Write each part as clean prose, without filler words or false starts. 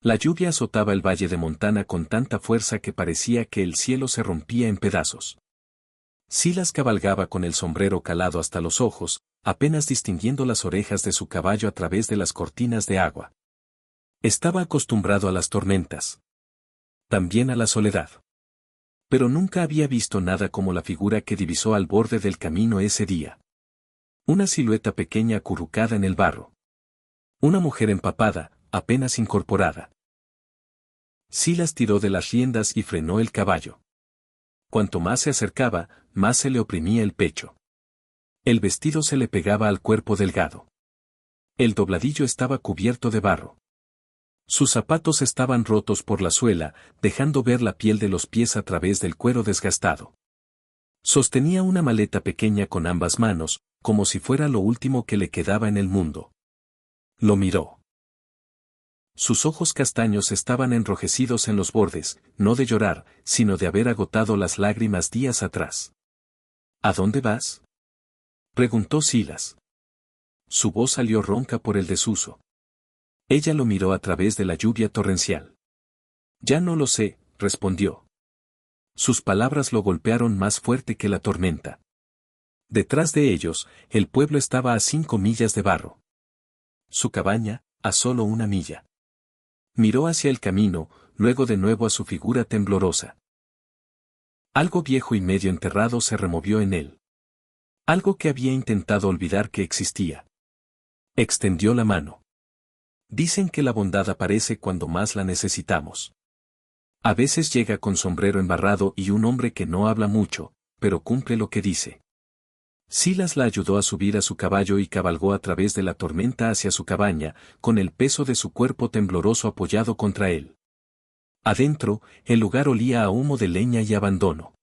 La lluvia azotaba el valle de Montana con tanta fuerza que parecía que el cielo se rompía en pedazos. Silas cabalgaba con el sombrero calado hasta los ojos, apenas distinguiendo las orejas de su caballo a través de las cortinas de agua. Estaba acostumbrado a las tormentas. También a la soledad. Pero nunca había visto nada como la figura que divisó al borde del camino ese día. Una silueta pequeña acurrucada en el barro. Una mujer empapada, apenas incorporada. Silas tiró de las riendas y frenó el caballo. Cuanto más se acercaba, más se le oprimía el pecho. El vestido se le pegaba al cuerpo delgado. El dobladillo estaba cubierto de barro. Sus zapatos estaban rotos por la suela, dejando ver la piel de los pies a través del cuero desgastado. Sostenía una maleta pequeña con ambas manos, como si fuera lo último que le quedaba en el mundo. Lo miró. Sus ojos castaños estaban enrojecidos en los bordes, no de llorar, sino de haber agotado las lágrimas días atrás. ¿A dónde vas?, preguntó Silas. Su voz salió ronca por el desuso. Ella lo miró a través de la lluvia torrencial. Ya no lo sé, respondió. Sus palabras lo golpearon más fuerte que la tormenta. Detrás de ellos, el pueblo estaba a 5 millas de barro. Su cabaña, a solo 1 milla. Miró hacia el camino, luego de nuevo a su figura temblorosa. Algo viejo y medio enterrado se removió en él. Algo que había intentado olvidar que existía. Extendió la mano. Dicen que la bondad aparece cuando más la necesitamos. A veces llega con sombrero embarrado y un hombre que no habla mucho, pero cumple lo que dice. Silas la ayudó a subir a su caballo y cabalgó a través de la tormenta hacia su cabaña, con el peso de su cuerpo tembloroso apoyado contra él. Adentro, el lugar olía a humo de leña y abandono.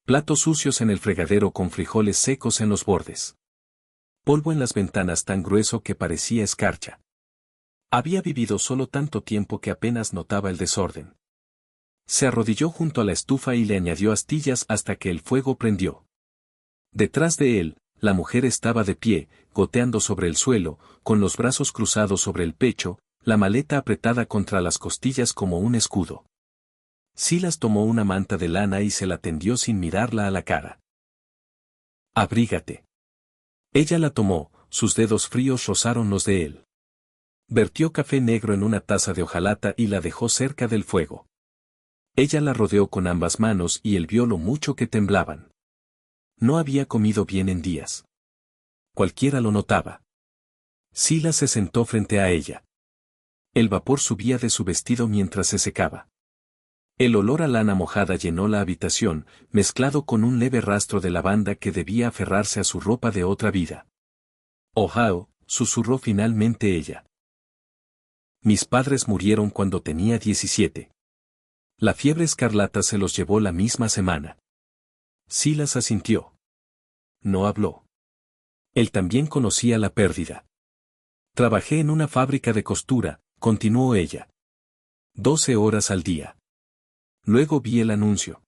Platos sucios en el fregadero con frijoles secos en los bordes. Polvo en las ventanas tan grueso que parecía escarcha. Había vivido solo tanto tiempo que apenas notaba el desorden. Se arrodilló junto a la estufa y le añadió astillas hasta que el fuego prendió. Detrás de él, la mujer estaba de pie, goteando sobre el suelo, con los brazos cruzados sobre el pecho, la maleta apretada contra las costillas como un escudo. Silas tomó una manta de lana y se la tendió sin mirarla a la cara. «Abrígate». Ella la tomó, sus dedos fríos rozaron los de él. Vertió café negro en una taza de hojalata y la dejó cerca del fuego. Ella la rodeó con ambas manos y él vio lo mucho que temblaban. No había comido bien en días. Cualquiera lo notaba. Silas se sentó frente a ella. El vapor subía de su vestido mientras se secaba. El olor a lana mojada llenó la habitación, mezclado con un leve rastro de lavanda que debía aferrarse a su ropa de otra vida. «Ohio», susurró finalmente ella. «Mis padres murieron cuando tenía 17. La fiebre escarlata se los llevó la misma semana». Silas asintió. No habló. Él también conocía la pérdida. «Trabajé en una fábrica de costura», continuó ella. 12 horas al día. Luego vi el anuncio.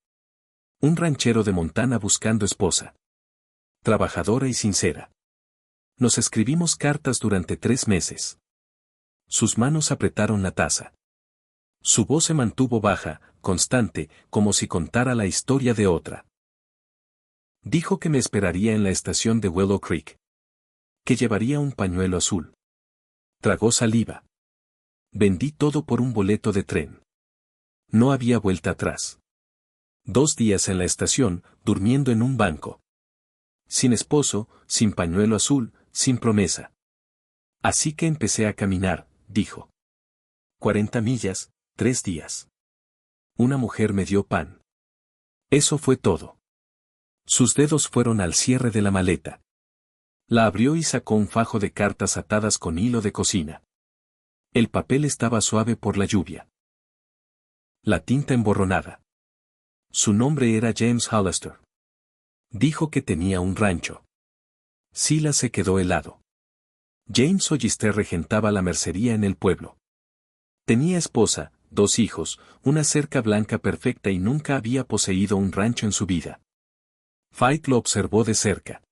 Un ranchero de Montana buscando esposa. Trabajadora y sincera. Nos escribimos cartas durante 3 meses. Sus manos apretaron la taza. Su voz se mantuvo baja, constante, como si contara la historia de otra. Dijo que me esperaría en la estación de Willow Creek. Que llevaría un pañuelo azul. Tragó saliva. Vendí todo por un boleto de tren. No había vuelta atrás. 2 días en la estación, durmiendo en un banco. Sin esposo, sin pañuelo azul, sin promesa. Así que empecé a caminar, dijo. 40 millas, 3 días. Una mujer me dio pan. Eso fue todo. Sus dedos fueron al cierre de la maleta. La abrió y sacó un fajo de cartas atadas con hilo de cocina. El papel estaba suave por la lluvia. La tinta emborronada. Su nombre era James Hollister. Dijo que tenía un rancho. Silas se quedó helado. James Hollister regentaba la mercería en el pueblo. Tenía esposa, 2 hijos, una cerca blanca perfecta y nunca había poseído un rancho en su vida. Fight lo observó de cerca.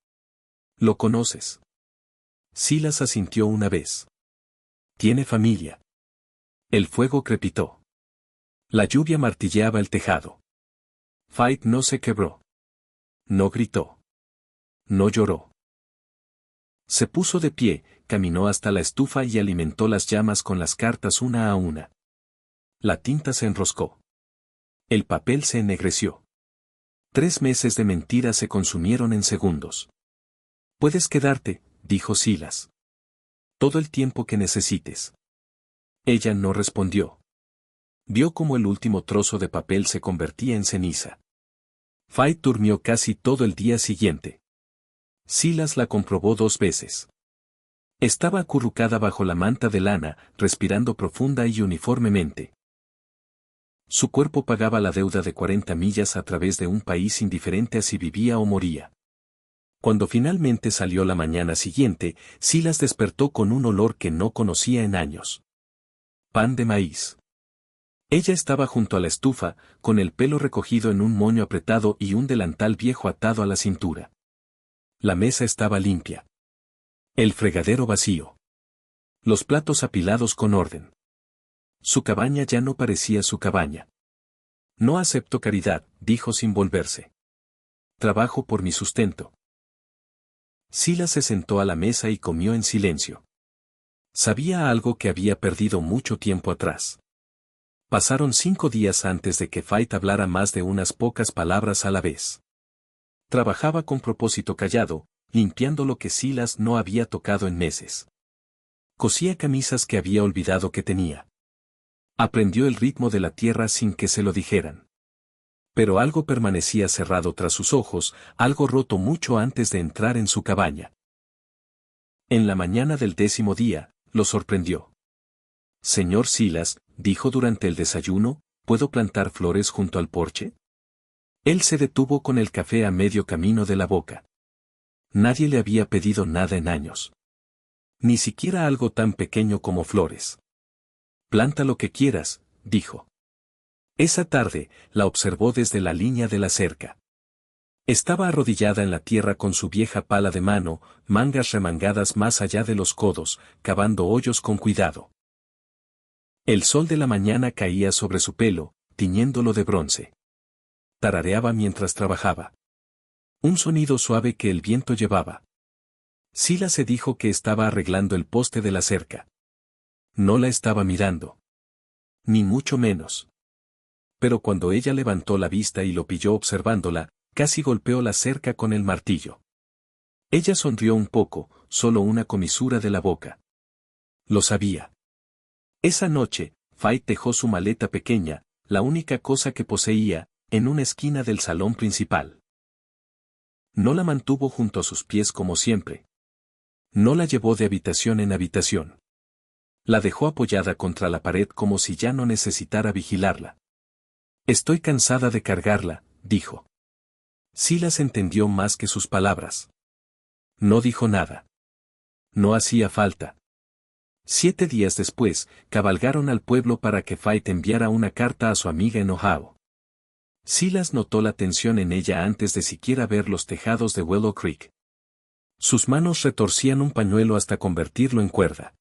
¿Lo conoces? Silas asintió una vez. Tiene familia. El fuego crepitó. La lluvia martilleaba el tejado. Fait no se quebró. No gritó. No lloró. Se puso de pie, caminó hasta la estufa y alimentó las llamas con las cartas una a una. La tinta se enroscó. El papel se ennegreció. 3 meses de mentiras se consumieron en segundos. Puedes quedarte, dijo Silas. Todo el tiempo que necesites. Ella no respondió. Vio cómo el último trozo de papel se convertía en ceniza. Fait durmió casi todo el día siguiente. Silas la comprobó 2 veces. Estaba acurrucada bajo la manta de lana, respirando profunda y uniformemente. Su cuerpo pagaba la deuda de 40 millas a través de un país indiferente a si vivía o moría. Cuando finalmente salió la mañana siguiente, Silas despertó con un olor que no conocía en años. Pan de maíz. Ella estaba junto a la estufa, con el pelo recogido en un moño apretado y un delantal viejo atado a la cintura. La mesa estaba limpia. El fregadero vacío. Los platos apilados con orden. Su cabaña ya no parecía su cabaña. No acepto caridad, dijo sin volverse. Trabajo por mi sustento. Silas se sentó a la mesa y comió en silencio. Sabía algo que había perdido mucho tiempo atrás. Pasaron 5 días antes de que Fait hablara más de unas pocas palabras a la vez. Trabajaba con propósito callado, limpiando lo que Silas no había tocado en meses. Cosía camisas que había olvidado que tenía. Aprendió el ritmo de la tierra sin que se lo dijeran. Pero algo permanecía cerrado tras sus ojos, algo roto mucho antes de entrar en su cabaña. En la mañana del 10º día, lo sorprendió. Señor Silas, dijo durante el desayuno, ¿puedo plantar flores junto al porche? Él se detuvo con el café a medio camino de la boca. Nadie le había pedido nada en años. Ni siquiera algo tan pequeño como flores. Planta lo que quieras, dijo. Esa tarde, la observó desde la línea de la cerca. Estaba arrodillada en la tierra con su vieja pala de mano, mangas remangadas más allá de los codos, cavando hoyos con cuidado. El sol de la mañana caía sobre su pelo, tiñéndolo de bronce. Tarareaba mientras trabajaba. Un sonido suave que el viento llevaba. Silas se dijo que estaba arreglando el poste de la cerca. No la estaba mirando. Ni mucho menos. Pero cuando ella levantó la vista y lo pilló observándola, casi golpeó la cerca con el martillo. Ella sonrió un poco, solo una comisura de la boca. Lo sabía. Esa noche, Fait dejó su maleta pequeña, la única cosa que poseía, en una esquina del salón principal. No la mantuvo junto a sus pies como siempre. No la llevó de habitación en habitación. La dejó apoyada contra la pared como si ya no necesitara vigilarla. Estoy cansada de cargarla, dijo. Silas entendió más que sus palabras. No dijo nada. No hacía falta. 7 días después, cabalgaron al pueblo para que Fait enviara una carta a su amiga en Ohio. Silas notó la tensión en ella antes de siquiera ver los tejados de Willow Creek. Sus manos retorcían un pañuelo hasta convertirlo en cuerda.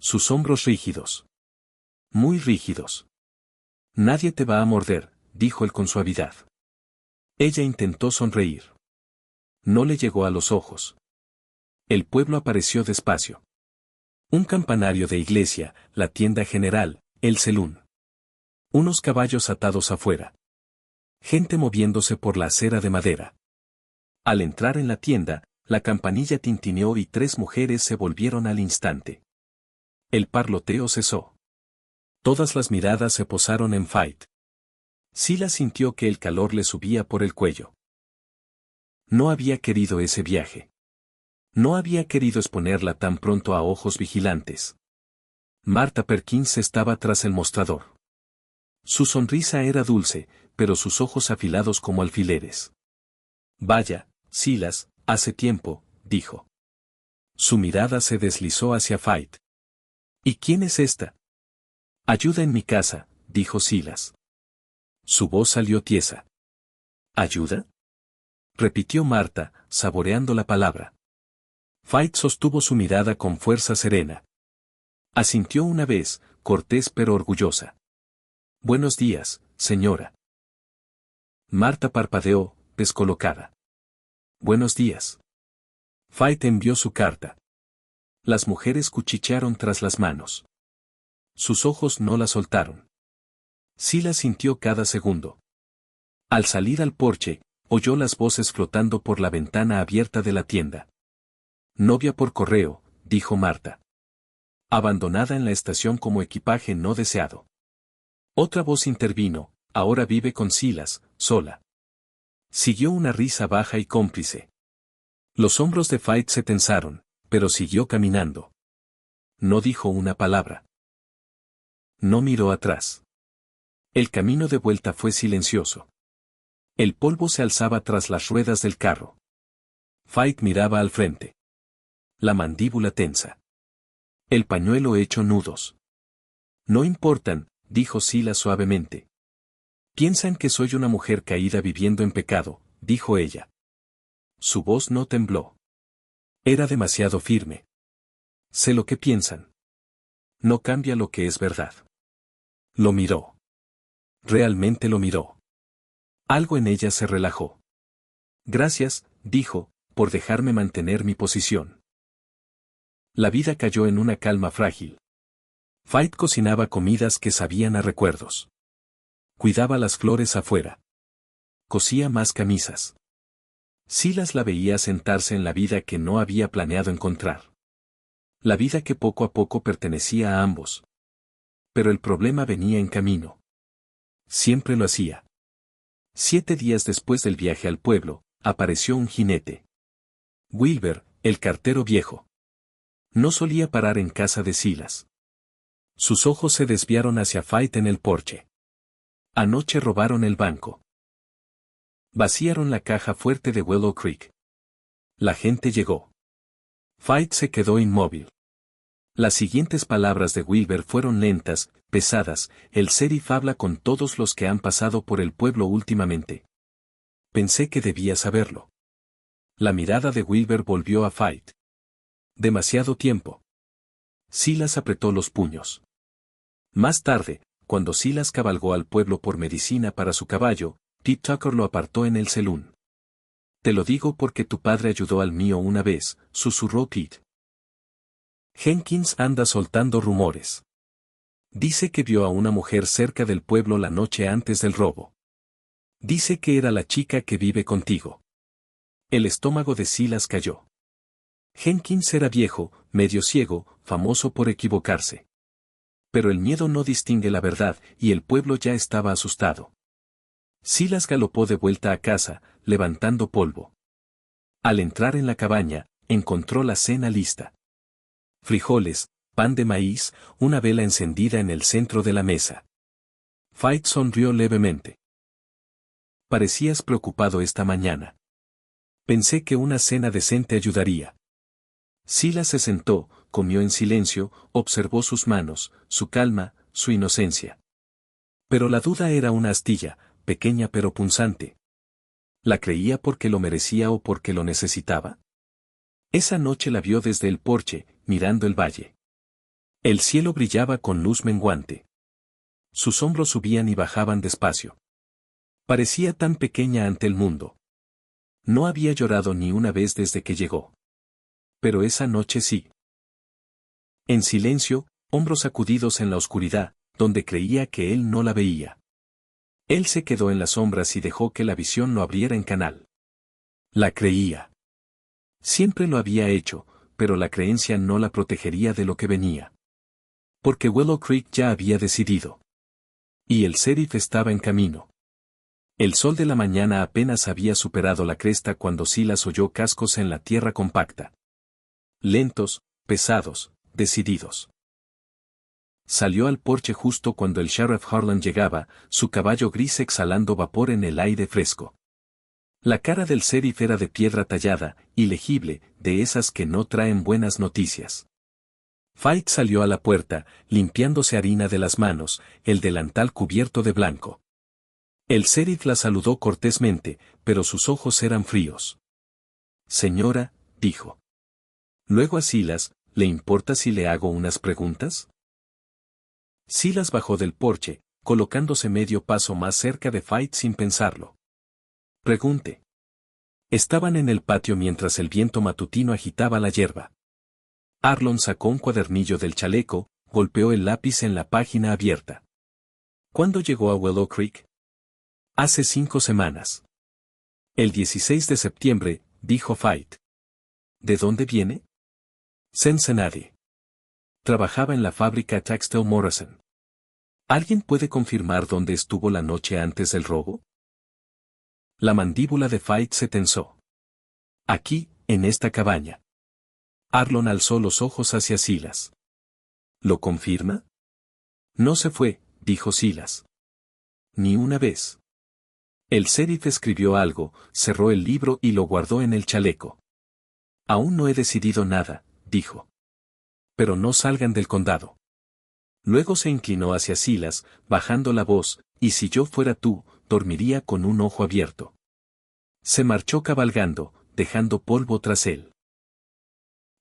Sus hombros rígidos. Muy rígidos. Nadie te va a morder, dijo él con suavidad. Ella intentó sonreír. No le llegó a los ojos. El pueblo apareció despacio. Un campanario de iglesia, la tienda general, el selún. Unos caballos atados afuera. Gente moviéndose por la acera de madera. Al entrar en la tienda, la campanilla tintineó y 3 mujeres se volvieron al instante. El parloteo cesó. Todas las miradas se posaron en Fait. Silas sintió que el calor le subía por el cuello. No había querido ese viaje. No había querido exponerla tan pronto a ojos vigilantes. Martha Perkins estaba tras el mostrador. Su sonrisa era dulce, pero sus ojos afilados como alfileres. Vaya, Silas, hace tiempo, dijo. Su mirada se deslizó hacia Fait. ¿Y quién es esta? Ayuda en mi casa, dijo Silas. Su voz salió tiesa. ¿Ayuda? Repitió Martha, saboreando la palabra. Fait sostuvo su mirada con fuerza serena. Asintió una vez, cortés pero orgullosa. Buenos días, señora. Marta parpadeó, descolocada. Buenos días. Fait envió su carta. Las mujeres cuchichearon tras las manos. Sus ojos no la soltaron. Silas sintió cada segundo. Al salir al porche, oyó las voces flotando por la ventana abierta de la tienda. Novia por correo, dijo Marta. Abandonada en la estación como equipaje no deseado. Otra voz intervino, ahora vive con Silas, sola. Siguió una risa baja y cómplice. Los hombros de Fait se tensaron, pero siguió caminando. No dijo una palabra. No miró atrás. El camino de vuelta fue silencioso. El polvo se alzaba tras las ruedas del carro. Fait miraba al frente. La mandíbula tensa. El pañuelo hecho nudos. No importan, dijo Silas suavemente. Piensan que soy una mujer caída viviendo en pecado, dijo ella. Su voz no tembló. Era demasiado firme. Sé lo que piensan. No cambia lo que es verdad. Lo miró. Realmente lo miró. Algo en ella se relajó. Gracias, dijo, por dejarme mantener mi posición. La vida cayó en una calma frágil. Fait cocinaba comidas que sabían a recuerdos. Cuidaba las flores afuera. Cosía más camisas. Silas la veía sentarse en la vida que no había planeado encontrar. La vida que poco a poco pertenecía a ambos. Pero el problema venía en camino. Siempre lo hacía. 7 días después del viaje al pueblo, apareció un jinete. Wilber, el cartero viejo. No solía parar en casa de Silas. Sus ojos se desviaron hacia Fait en el porche. Anoche robaron el banco. Vaciaron la caja fuerte de Willow Creek. La gente llegó. Fait se quedó inmóvil. Las siguientes palabras de Wilber fueron lentas, pesadas. El sheriff habla con todos los que han pasado por el pueblo últimamente. Pensé que debía saberlo. La mirada de Wilber volvió a Fait. Demasiado tiempo. Silas apretó los puños. Más tarde, cuando Silas cabalgó al pueblo por medicina para su caballo, Pete Tucker lo apartó en el salón. Te lo digo porque tu padre ayudó al mío una vez, susurró Pete. Jenkins anda soltando rumores. Dice que vio a una mujer cerca del pueblo la noche antes del robo. Dice que era la chica que vive contigo. El estómago de Silas cayó. Jenkins era viejo, medio ciego, famoso por equivocarse. Pero el miedo no distingue la verdad, y el pueblo ya estaba asustado. Silas galopó de vuelta a casa, levantando polvo. Al entrar en la cabaña, encontró la cena lista. Frijoles, pan de maíz, una vela encendida en el centro de la mesa. Fait sonrió levemente. Parecías preocupado esta mañana. Pensé que una cena decente ayudaría. Silas se sentó, comió en silencio, observó sus manos, su calma, su inocencia. Pero la duda era una astilla, pequeña pero punzante. ¿La creía porque lo merecía o porque lo necesitaba? Esa noche la vio desde el porche, mirando el valle. El cielo brillaba con luz menguante. Sus hombros subían y bajaban despacio. Parecía tan pequeña ante el mundo. No había llorado ni una vez desde que llegó. Pero esa noche sí. En silencio, hombros sacudidos en la oscuridad, donde creía que él no la veía. Él se quedó en las sombras y dejó que la visión lo abriera en canal. La creía. Siempre lo había hecho, pero la creencia no la protegería de lo que venía. Porque Willow Creek ya había decidido. Y el sheriff estaba en camino. El sol de la mañana apenas había superado la cresta cuando Silas oyó cascos en la tierra compacta. Lentos, pesados, decididos. Salió al porche justo cuando el sheriff Harlan llegaba, su caballo gris exhalando vapor en el aire fresco. La cara del sheriff era de piedra tallada, ilegible, de esas que no traen buenas noticias. Fait salió a la puerta, limpiándose harina de las manos, el delantal cubierto de blanco. El sheriff la saludó cortésmente, pero sus ojos eran fríos. Señora, dijo. Luego a Silas, ¿le importa si le hago unas preguntas? Silas bajó del porche, colocándose medio paso más cerca de Fight sin pensarlo. Pregunte. Estaban en el patio mientras el viento matutino agitaba la hierba. Arlon sacó un cuadernillo del chaleco, golpeó el lápiz en la página abierta. ¿Cuándo llegó a Willow Creek? Hace 5 semanas. El 16 de septiembre, dijo Fight. ¿De dónde viene? Cincinnati. Trabajaba en la fábrica Textile Morrison. ¿Alguien puede confirmar dónde estuvo la noche antes del robo? La mandíbula de Fight se tensó. Aquí, en esta cabaña. Arlon alzó los ojos hacia Silas. ¿Lo confirma? No se fue, dijo Silas. Ni una vez. El sheriff escribió algo, cerró el libro y lo guardó en el chaleco. Aún no he decidido nada, dijo. Pero no salgan del condado. Luego se inclinó hacia Silas, bajando la voz, y si yo fuera tú, dormiría con un ojo abierto. Se marchó cabalgando, dejando polvo tras él.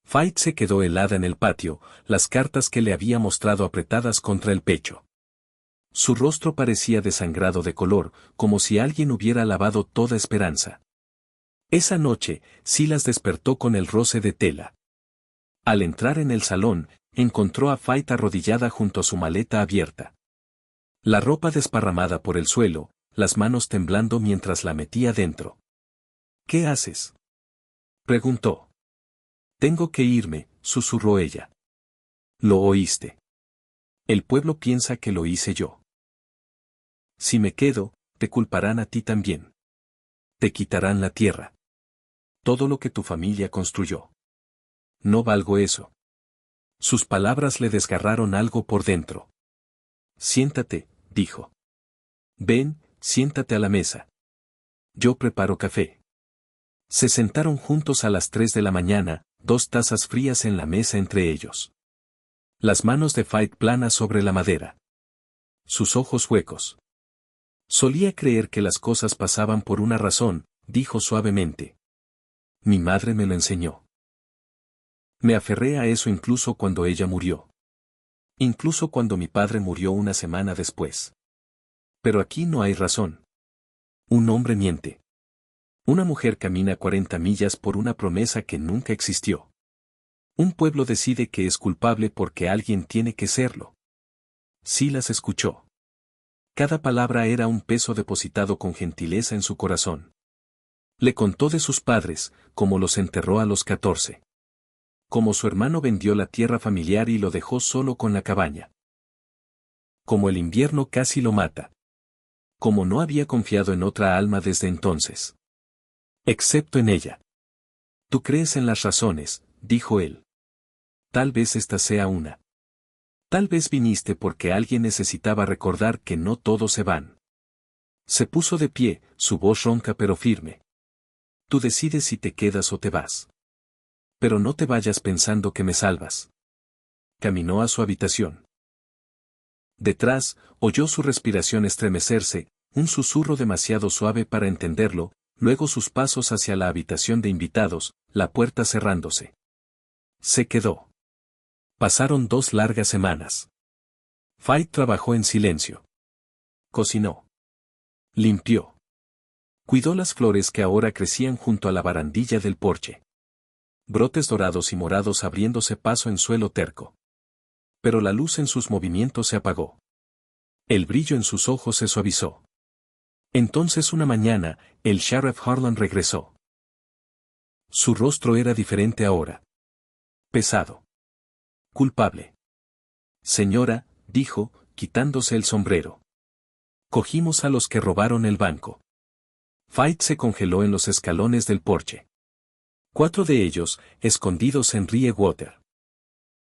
Fight se quedó helada en el patio, las cartas que le había mostrado apretadas contra el pecho. Su rostro parecía desangrado de color, como si alguien hubiera lavado toda esperanza. Esa noche, Silas despertó con el roce de tela. Al entrar en el salón, encontró a Fight arrodillada junto a su maleta abierta. La ropa desparramada por el suelo, las manos temblando mientras la metía dentro. ¿Qué haces?, preguntó. Tengo que irme, susurró ella. ¿Lo oíste? El pueblo piensa que lo hice yo. Si me quedo, te culparán a ti también. Te quitarán la tierra. Todo lo que tu familia construyó. No valgo eso. Sus palabras le desgarraron algo por dentro. Siéntate, dijo. Ven, siéntate a la mesa. Yo preparo café. Se sentaron juntos a las 3 de la mañana, 2 tazas frías en la mesa entre ellos. Las manos de Fight planas sobre la madera. Sus ojos huecos. Solía creer que las cosas pasaban por una razón, dijo suavemente. Mi madre me lo enseñó. Me aferré a eso incluso cuando ella murió. Incluso cuando mi padre murió una semana después. Pero aquí no hay razón. Un hombre miente. Una mujer camina 40 millas por una promesa que nunca existió. Un pueblo decide que es culpable porque alguien tiene que serlo. Silas escuchó. Cada palabra era un peso depositado con gentileza en su corazón. Le contó de sus padres, cómo los enterró a los 14. Cómo su hermano vendió la tierra familiar y lo dejó solo con la cabaña. Cómo el invierno casi lo mata. Cómo no había confiado en otra alma desde entonces. Excepto en ella. Tú crees en las razones, dijo él. Tal vez esta sea una. Tal vez viniste porque alguien necesitaba recordar que no todos se van. Se puso de pie, su voz ronca pero firme. Tú decides si te quedas o te vas. Pero no te vayas pensando que me salvas. Caminó a su habitación. Detrás, oyó su respiración estremecerse, un susurro demasiado suave para entenderlo, luego sus pasos hacia la habitación de invitados, la puerta cerrándose. Se quedó. Pasaron 2 largas semanas. Fight trabajó en silencio. Cocinó. Limpió. Cuidó las flores que ahora crecían junto a la barandilla del porche. Brotes dorados y morados abriéndose paso en suelo terco. Pero la luz en sus movimientos se apagó. El brillo en sus ojos se suavizó. Entonces una mañana, el sheriff Harlan regresó. Su rostro era diferente ahora. Pesado. Culpable. Señora, dijo, quitándose el sombrero. Cogimos a los que robaron el banco. Fight se congeló en los escalones del porche. 4 de ellos, escondidos en Rye Water.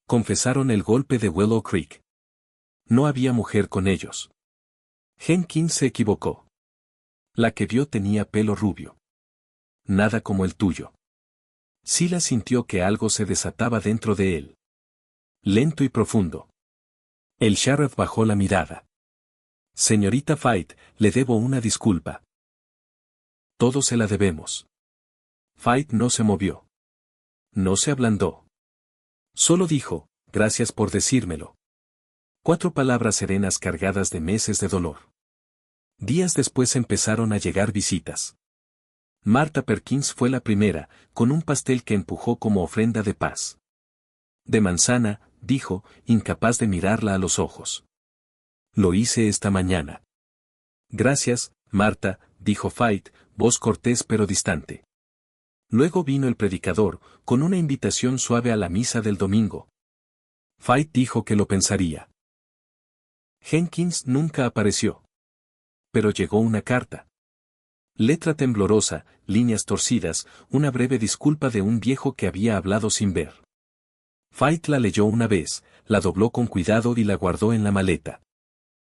Confesaron el golpe de Willow Creek. No había mujer con ellos. Jenkins se equivocó. La que vio tenía pelo rubio. Nada como el tuyo. Silas sintió que algo se desataba dentro de él. Lento y profundo. El sheriff bajó la mirada. Señorita Fight, le debo una disculpa. Todos se la debemos. Fight no se movió. No se ablandó. Solo dijo, gracias por decírmelo. 4 palabras serenas cargadas de meses de dolor. Días después empezaron a llegar visitas. Martha Perkins fue la primera, con un pastel que empujó como ofrenda de paz. De manzana, dijo, incapaz de mirarla a los ojos. Lo hice esta mañana. Gracias, Martha, dijo Fait, voz cortés pero distante. Luego vino el predicador, con una invitación suave a la misa del domingo. Fait dijo que lo pensaría. Jenkins nunca apareció. Pero llegó una carta. Letra temblorosa, líneas torcidas, una breve disculpa de un viejo que había hablado sin ver. Fait la leyó una vez, la dobló con cuidado y la guardó en la maleta.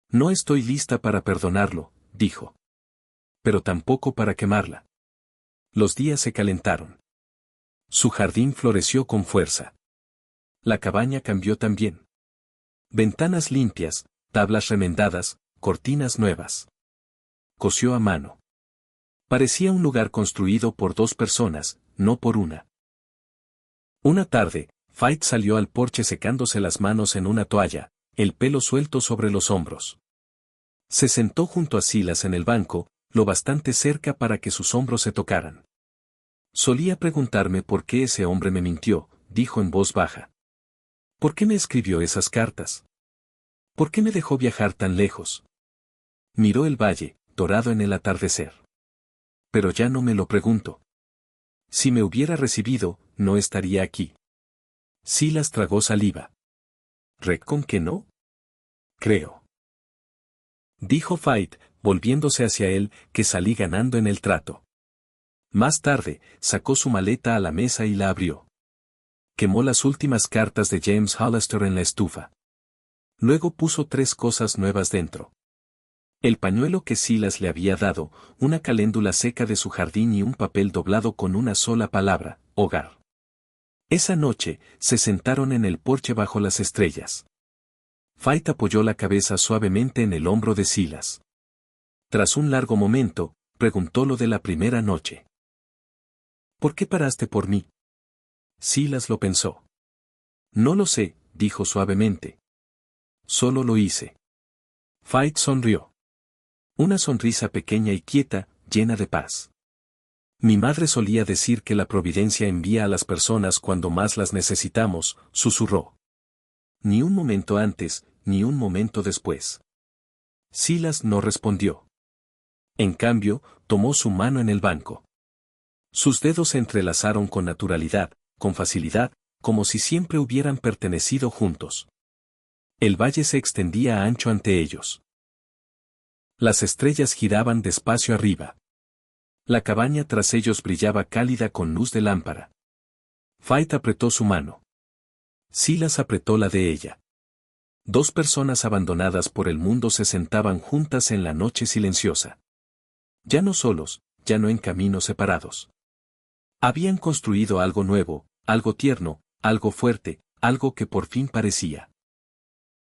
No estoy lista para perdonarlo, dijo. Pero tampoco para quemarla. Los días se calentaron. Su jardín floreció con fuerza. La cabaña cambió también. Ventanas limpias, tablas remendadas, cortinas nuevas. Cosió a mano. Parecía un lugar construido por 2 personas, no por una. Una tarde, Fait salió al porche secándose las manos en una toalla, el pelo suelto sobre los hombros. Se sentó junto a Silas en el banco, lo bastante cerca para que sus hombros se tocaran. Solía preguntarme por qué ese hombre me mintió, dijo en voz baja. ¿Por qué me escribió esas cartas? ¿Por qué me dejó viajar tan lejos? Miró el valle, dorado en el atardecer. Pero ya no me lo pregunto. Si me hubiera recibido, no estaría aquí. Silas tragó saliva. ¿Recon que no? Creo. Dijo Fait, volviéndose hacia él, que salí ganando en el trato. Más tarde, sacó su maleta a la mesa y la abrió. Quemó las últimas cartas de James Hollister en la estufa. Luego puso 3 cosas nuevas dentro. El pañuelo que Silas le había dado, una caléndula seca de su jardín y un papel doblado con una sola palabra, hogar. Esa noche, se sentaron en el porche bajo las estrellas. Fait apoyó la cabeza suavemente en el hombro de Silas. Tras un largo momento, preguntó lo de la primera noche. ¿Por qué paraste por mí? Silas lo pensó. No lo sé, dijo suavemente. Solo lo hice. Fait sonrió. Una sonrisa pequeña y quieta, llena de paz. Mi madre solía decir que la providencia envía a las personas cuando más las necesitamos, susurró. Ni un momento antes, ni un momento después. Silas no respondió. En cambio, tomó su mano en el banco. Sus dedos se entrelazaron con naturalidad, con facilidad, como si siempre hubieran pertenecido juntos. El valle se extendía ancho ante ellos. Las estrellas giraban despacio arriba. La cabaña tras ellos brillaba cálida con luz de lámpara. Fait apretó su mano. Silas apretó la de ella. 2 personas abandonadas por el mundo se sentaban juntas en la noche silenciosa. Ya no solos, ya no en caminos separados. Habían construido algo nuevo, algo tierno, algo fuerte, algo que por fin parecía